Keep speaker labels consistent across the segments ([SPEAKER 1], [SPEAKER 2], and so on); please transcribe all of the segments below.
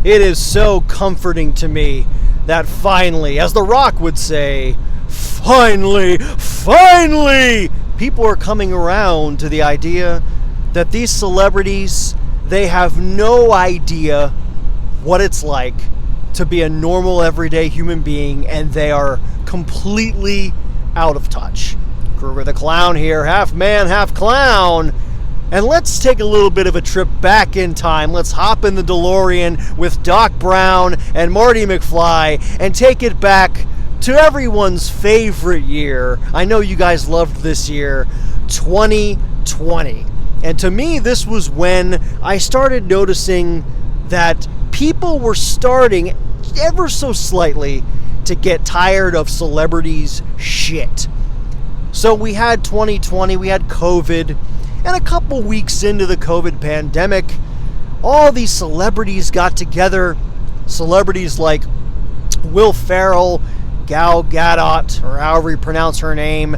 [SPEAKER 1] It is so comforting to me that finally, as The Rock would say, finally, people are coming around to the idea that these celebrities, they have no idea what it's like to be a normal, everyday human being, and they are completely out of touch. Kruger the Clown here, half man, half clown. And let's take a little bit of a trip back in time. Let's hop in the DeLorean with Doc Brown and Marty McFly and take it back to everyone's favorite year. I know you guys loved this year, 2020. And to me, this was when I started noticing that people were starting ever so slightly to get tired of celebrities' shit. So we had 2020, we had COVID, and a couple weeks into the COVID pandemic, all these celebrities got together. Celebrities like Will Ferrell, Gal Gadot, or however you pronounce her name.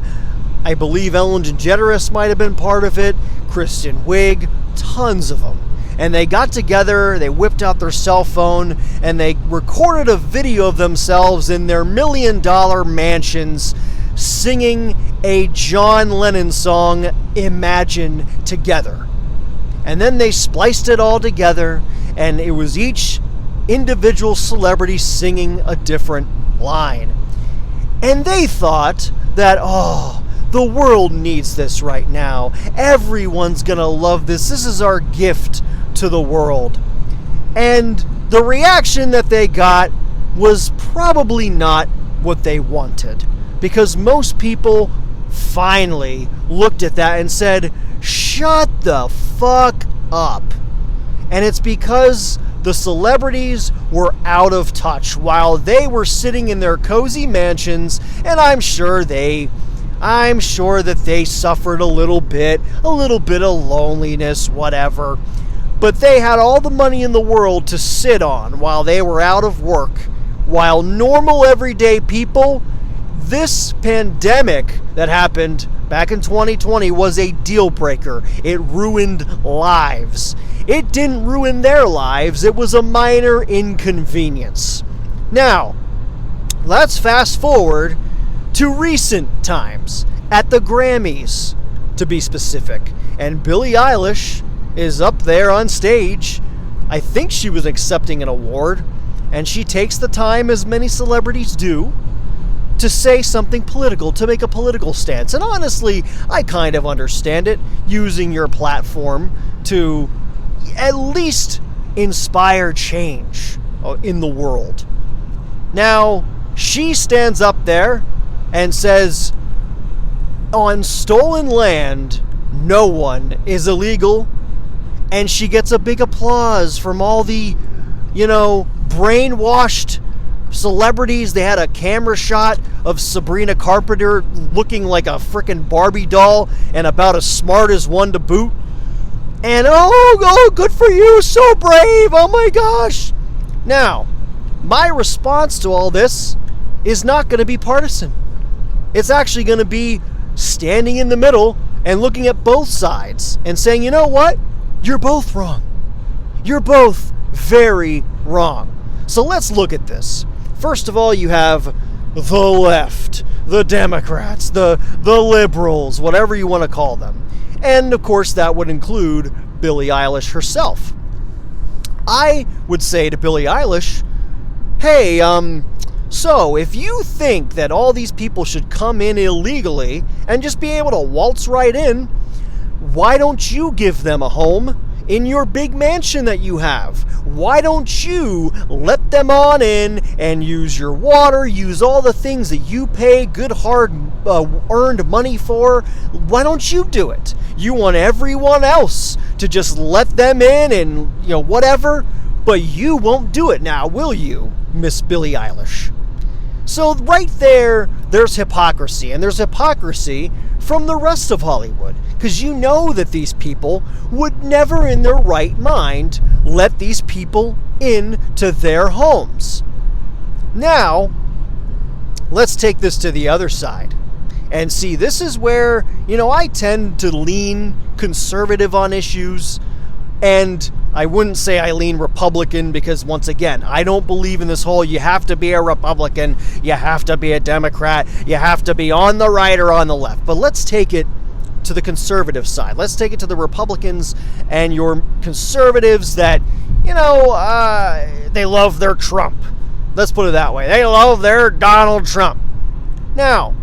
[SPEAKER 1] I believe Ellen DeGeneres might have been part of it. Kristen Wiig, tons of them. And they got together, they whipped out their cell phone, and they recorded a video of themselves in their $1 million mansions singing a John Lennon song, Imagine, together. And then they spliced it all together, and it was each individual celebrity singing a different line. And they thought that, the world needs this right now. Everyone's gonna love this. This is our gift to the world. And the reaction that they got was probably not what they wanted, because most people finally looked at that and said, shut the fuck up. And it's because the celebrities were out of touch while they were sitting in their cozy mansions, and I'm sure that they suffered a little bit of loneliness, whatever. But they had all the money in the world to sit on while they were out of work. While normal everyday people, this pandemic that happened back in 2020 was a deal breaker. It ruined lives. It didn't ruin their lives. It was a minor inconvenience. Now, let's fast forward to recent times, at the Grammys, to be specific. And Billie Eilish is up there on stage. I think she was accepting an award, and she takes the time, as many celebrities do, to say something political, to make a political stance. And honestly, I kind of understand it, using your platform to at least inspire change in the world. Now, she stands up there and says, on stolen land, no one is illegal. And she gets a big applause from all the, brainwashed celebrities. They had a camera shot of Sabrina Carpenter looking like a frickin' Barbie doll and about as smart as one to boot. And oh, good for you, so brave, oh my gosh. Now, my response to all this is not going to be partisan. It's actually going to be standing in the middle and looking at both sides and saying, you know what? You're both wrong. You're both very wrong. So let's look at this. First of all, you have the left, the Democrats, the liberals, whatever you want to call them. And of course, that would include Billie Eilish herself. I would say to Billie Eilish, hey, so if you think that all these people should come in illegally and just be able to waltz right in, why don't you give them a home in your big mansion that you have? Why don't you let them on in and use your water, use all the things that you pay good, hard, earned money for? Why don't you do it? You want everyone else to just let them in and, whatever, but you won't do it now, will you, Miss Billie Eilish? So right there, there's hypocrisy, and there's hypocrisy from the rest of Hollywood, because you know that these people would never in their right mind let these people into their homes. Now, let's take this to the other side. And see, this is where, I tend to lean conservative on issues, and I wouldn't say I lean Republican because, once again, I don't believe in this whole you have to be a Republican, you have to be a Democrat, you have to be on the right or on the left. But let's take it to the conservative side. Let's take it to the Republicans and your conservatives that, they love their Trump. Let's put it that way. They love their Donald Trump. Now,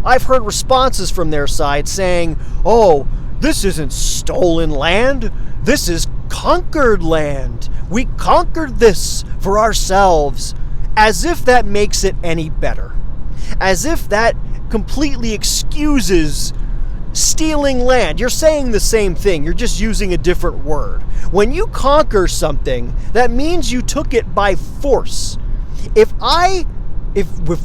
[SPEAKER 1] I've heard responses from their side saying, oh, this isn't stolen land. This is conquered land. We conquered this for ourselves. As if that makes it any better. As if that completely excuses stealing land. You're saying the same thing. You're just using a different word. When you conquer something, that means you took it by force. If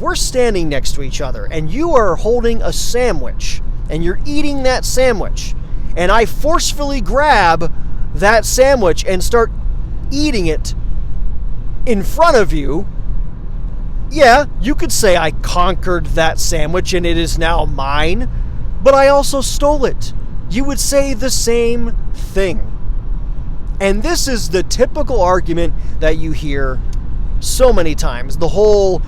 [SPEAKER 1] we're standing next to each other and you are holding a sandwich and you're eating that sandwich and I forcefully grab that sandwich and start eating it in front of you, yeah, you could say I conquered that sandwich and it is now mine, but I also stole it. You would say the same thing. And this is the typical argument that you hear so many times. The whole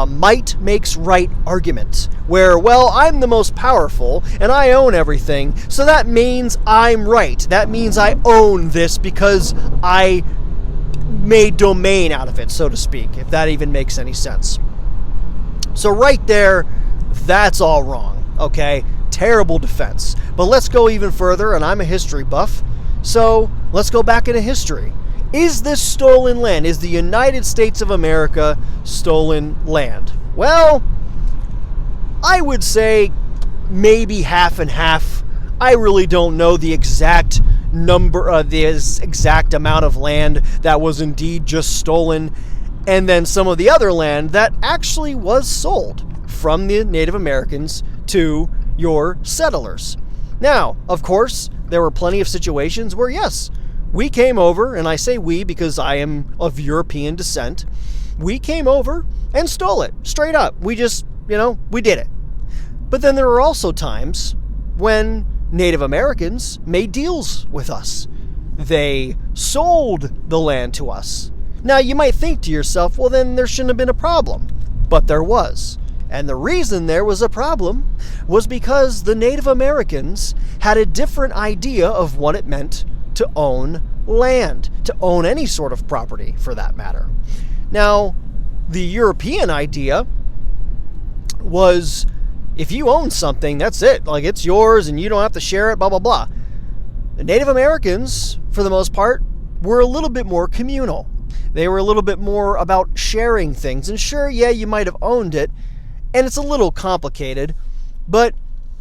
[SPEAKER 1] might makes right argument. Where, well, I'm the most powerful and I own everything, so that means I'm right. That means I own this because I made domain out of it, so to speak, if that even makes any sense. So right there, that's all wrong, okay? Terrible defense. But let's go even further, and I'm a history buff, so let's go back into history. Is this stolen land? Is the United States of America stolen land? Well, I would say maybe half and half. I really don't know the exact number, the exact amount of land that was indeed just stolen, and then some of the other land that actually was sold from the Native Americans to your settlers. Now, of course, there were plenty of situations where, yes, we came over, and I say we because I am of European descent, we came over and stole it, straight up. We just, we did it. But then there were also times when Native Americans made deals with us. They sold the land to us. Now, you might think to yourself, well, then there shouldn't have been a problem. But there was. And the reason there was a problem was because the Native Americans had a different idea of what it meant to own land, to own any sort of property for that matter. Now, the European idea was if you own something, that's it. Like, it's yours and you don't have to share it, blah, blah, blah. The Native Americans, for the most part, were a little bit more communal. They were a little bit more about sharing things. And sure, yeah, you might have owned it, and it's a little complicated, but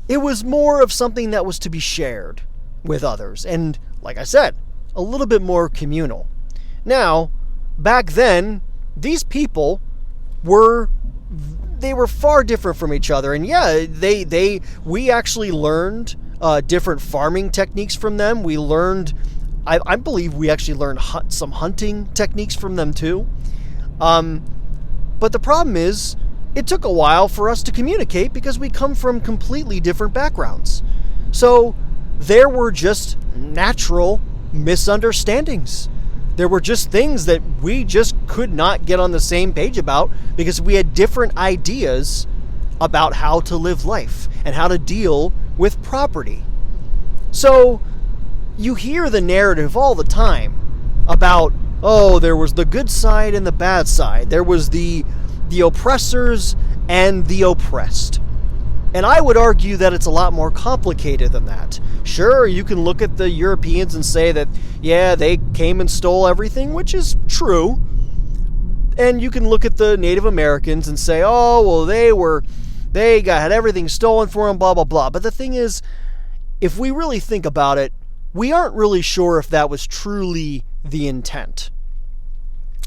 [SPEAKER 1] it was more of something that was to be shared with others. And like I said, a little bit more communal. Now, back then, these people were far different from each other. And yeah, we actually learned different farming techniques from them. We learned, I believe we actually learned some hunting techniques from them too. But the problem is, it took a while for us to communicate because we come from completely different backgrounds. So there were just natural misunderstandings. There were just things that we just could not get on the same page about because we had different ideas about how to live life and how to deal with property. So you hear the narrative all the time about, oh, there was the good side and the bad side. There was the oppressors and the oppressed. And I would argue that it's a lot more complicated than that. Sure, you can look at the Europeans and say that, yeah, they came and stole everything, which is true. And you can look at the Native Americans and say, oh, well, they had everything stolen for them, blah, blah, blah. But the thing is, if we really think about it, we aren't really sure if that was truly the intent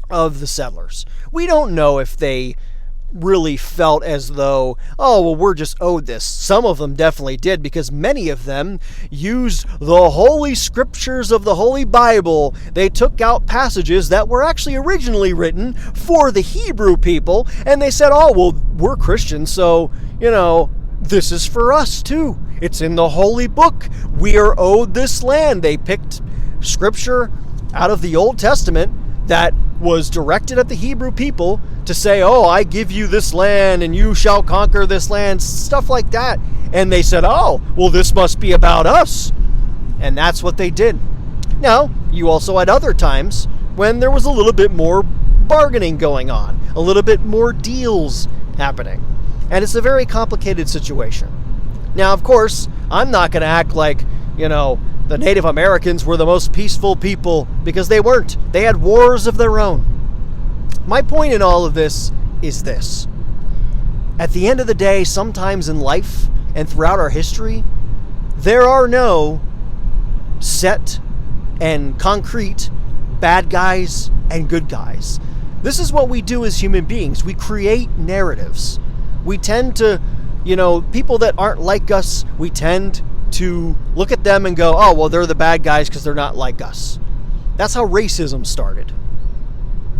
[SPEAKER 1] of the settlers. We don't know if they really felt as though, oh, well, we're just owed this. Some of them definitely did, because many of them used the holy scriptures of the Holy Bible. They took out passages that were actually originally written for the Hebrew people, and they said, oh, well, we're Christians, so, this is for us too. It's in the holy book. We are owed this land. They picked scripture out of the Old Testament that was directed at the Hebrew people to say, oh, I give you this land and you shall conquer this land, stuff like that. And they said, oh, well, this must be about us. And that's what they did. Now, you also had other times when there was a little bit more bargaining going on, a little bit more deals happening. And it's a very complicated situation. Now, of course, I'm not going to act like, the Native Americans were the most peaceful people, because they weren't. They had wars of their own. My point in all of this is this. At the end of the day, sometimes in life and throughout our history, there are no set and concrete bad guys and good guys. This is what we do as human beings. We create narratives. We tend to, people that aren't like us, we tend to look at them and go, oh, well, they're the bad guys because they're not like us. That's how racism started.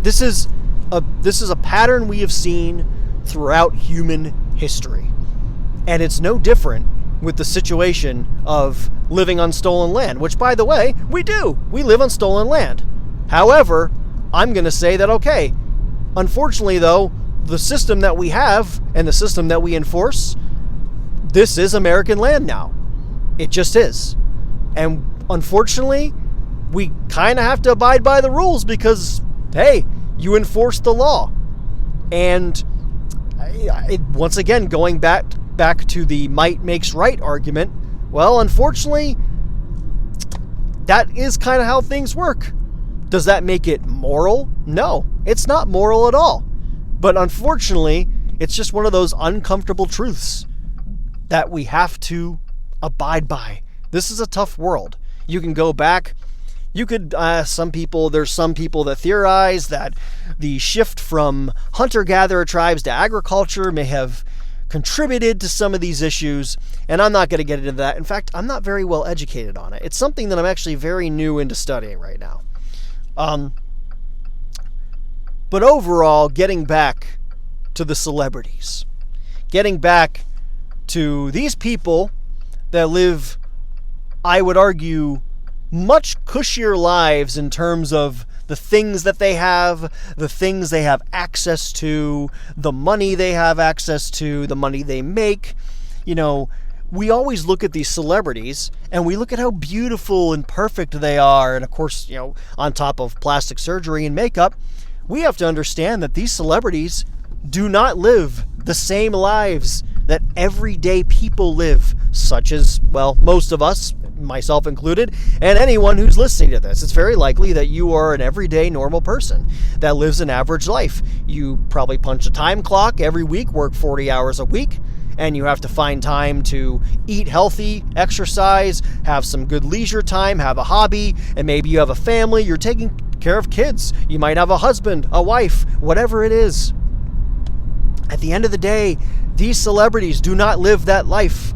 [SPEAKER 1] This is a pattern we have seen throughout human history. And it's no different with the situation of living on stolen land, which, by the way, we do. We live on stolen land. However, I'm going to say that, okay, unfortunately, though, the system that we have and the system that we enforce, this is American land now. It just is. And unfortunately, we kind of have to abide by the rules because, hey, you enforce the law. And once again, going back to the might makes right argument, well, unfortunately, that is kind of how things work. Does that make it moral? No, it's not moral at all. But unfortunately, it's just one of those uncomfortable truths that we have to abide by. This is a tough world. You can go back. There's some people that theorize that the shift from hunter-gatherer tribes to agriculture may have contributed to some of these issues, and I'm not going to get into that. In fact, I'm not very well educated on it. It's something that I'm actually very new into studying right now. But overall, getting back to the celebrities, getting back to these people that live, I would argue, much cushier lives in terms of the things that they have, the things they have access to, the money they have access to, the money they make. We always look at these celebrities and we look at how beautiful and perfect they are. And of course, on top of plastic surgery and makeup, we have to understand that these celebrities do not live the same lives that everyday people live, such as, well, most of us, myself included, and anyone who's listening to this. It's very likely that you are an everyday normal person that lives an average life. You probably punch a time clock every week, work 40 hours a week, and you have to find time to eat healthy, exercise, have some good leisure time, have a hobby, and maybe you have a family, you're taking care of kids. You might have a husband, a wife, whatever it is. At the end of the day, these celebrities do not live that life.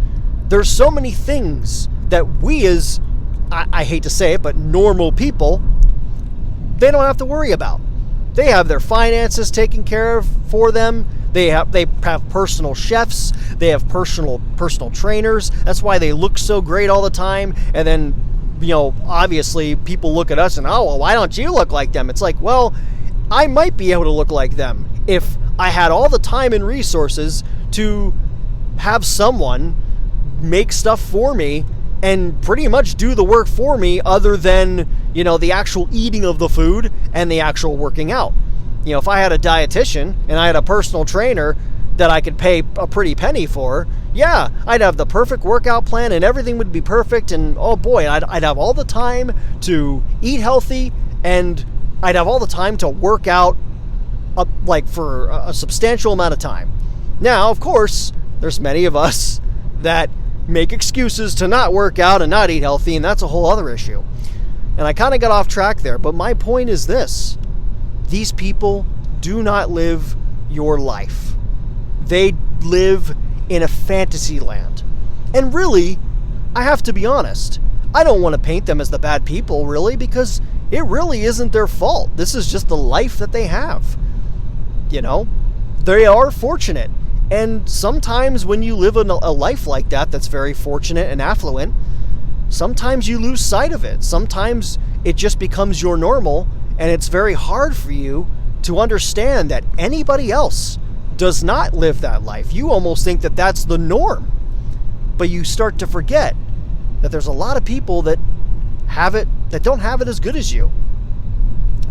[SPEAKER 1] There's so many things that we as, I hate to say it, but normal people, they don't have to worry about. They have their finances taken care of for them. They have personal chefs. They have personal trainers. That's why they look so great all the time. And then, obviously people look at us and, oh, well, why don't you look like them? It's like, well, I might be able to look like them if I had all the time and resources to have someone make stuff for me and pretty much do the work for me, other than, the actual eating of the food and the actual working out. If I had a dietitian and I had a personal trainer that I could pay a pretty penny for, yeah, I'd have the perfect workout plan and everything would be perfect, and oh boy, I'd have all the time to eat healthy, and I'd have all the time to work out for a substantial amount of time. Now, of course, there's many of us that make excuses to not work out and not eat healthy, and that's a whole other issue. And I kind of got off track there, but my point is this. These people do not live your life. They live in a fantasy land. And really, I have to be honest, I don't want to paint them as the bad people, really, because it really isn't their fault. This is just the life that they have. They are fortunate. And sometimes when you live a life like that, that's very fortunate and affluent, sometimes you lose sight of it. Sometimes it just becomes your normal, and it's very hard for you to understand that anybody else does not live that life. You almost think that that's the norm, but you start to forget that there's a lot of people that have it, that don't have it as good as you.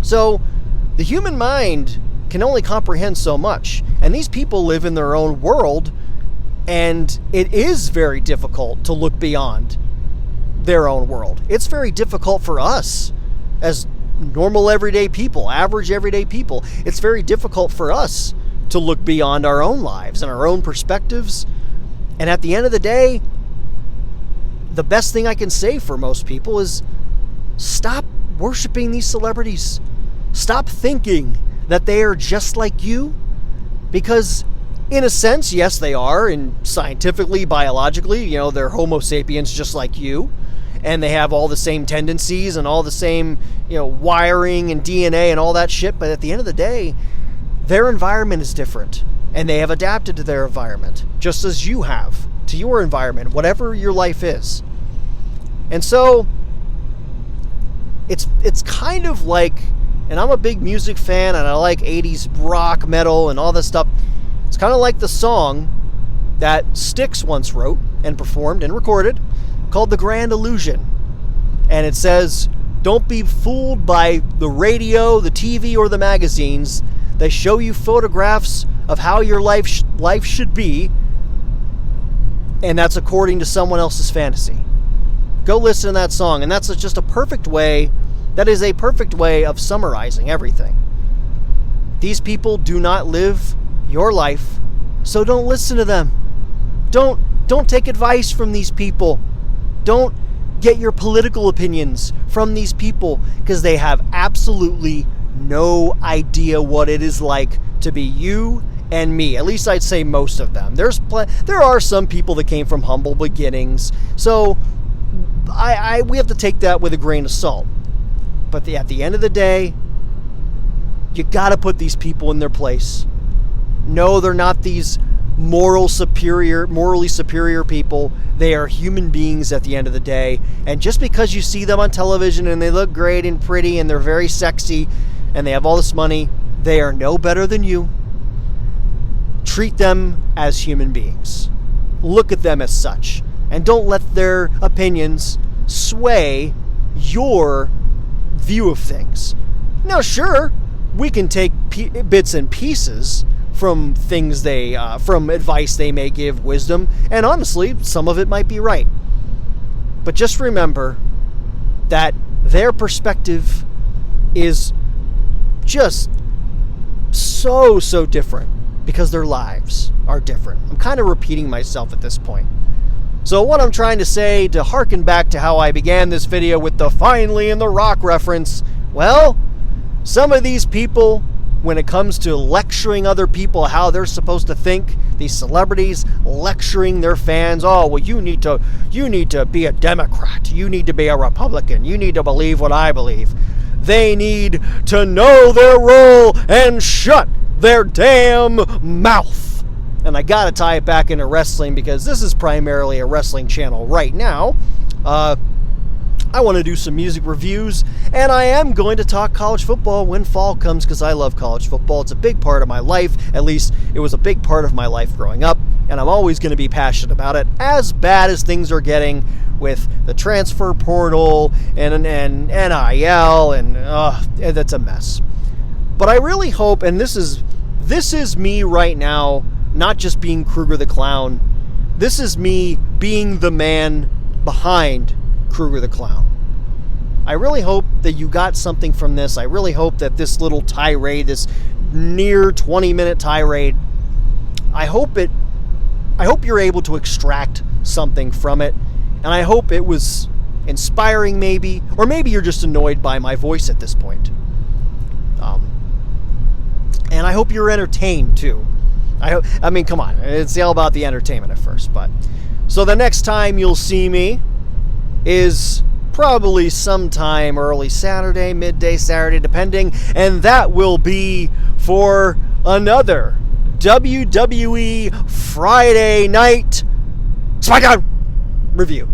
[SPEAKER 1] So the human mind can only comprehend so much, and these people live in their own world, and it is very difficult to look beyond their own world. It's very difficult for us as normal everyday people, average everyday people. It's very difficult for us to look beyond our own lives and our own perspectives. And at the end of the day, the best thing I can say for most people is stop worshiping these celebrities. Stop thinking that they are just like you, because in a sense, yes, they are, and scientifically, biologically, they're Homo sapiens just like you, and they have all the same tendencies and all the same, wiring and DNA and all that shit, but at the end of the day, their environment is different, and they have adapted to their environment, just as you have to your environment, whatever your life is. And so, it's kind of like, and I'm a big music fan, and I like 80s rock, metal, and all this stuff. It's kind of like the song that Styx once wrote and performed and recorded called The Grand Illusion. And it says, don't be fooled by the radio, the TV, or the magazines. They show you photographs of how your life should be, and that's according to someone else's fantasy. Go listen to that song, and that's just a perfect way. That is a perfect way of summarizing everything. These people do not live your life, so don't listen to them. Don't take advice from these people. Don't get your political opinions from these people, because they have absolutely no idea what it is like to be you and me. At least I'd say most of them. There are some people that came from humble beginnings, so we have to take that with a grain of salt. But at the end of the day, you got to put these people in their place. No, they're not these morally superior people. They are human beings at the end of the day. And just because you see them on television and they look great and pretty and they're very sexy and they have all this money, they are no better than you. Treat them as human beings. Look at them as such. And don't let their opinions sway your view of things. Now, sure, we can take bits and pieces from things from advice they may give, wisdom, and honestly, some of it might be right. But just remember that their perspective is just so different, because their lives are different. I'm kind of repeating myself at this point. So what I'm trying to say, to harken back to how I began this video with the finally in the rock reference, well, some of these people, when it comes to lecturing other people how they're supposed to think, these celebrities lecturing their fans, oh, well, you need to be a Democrat, you need to be a Republican, you need to believe what I believe. They need to know their role and shut their damn mouth. And I gotta tie it back into wrestling, because this is primarily a wrestling channel right now. I want to do some music reviews, and I am going to talk college football when fall comes, because I love college football. It's a big part of my life. At least it was a big part of my life growing up, and I'm always going to be passionate about it, as bad as things are getting with the transfer portal and NIL, and that's a mess. But I really hope, and this is me right now, not just being Kruger the Clown. This is me being the man behind Kruger the Clown. I really hope that you got something from this. I really hope that this little tirade, this near 20-minute tirade, I hope you're able to extract something from it, and I hope it was inspiring, maybe, or maybe you're just annoyed by my voice at this point. And I hope you're entertained too. I mean, come on, it's all about the entertainment at first, but so the next time you'll see me is probably sometime early Saturday, midday Saturday, depending, and that will be for another WWE Friday Night SmackDown review.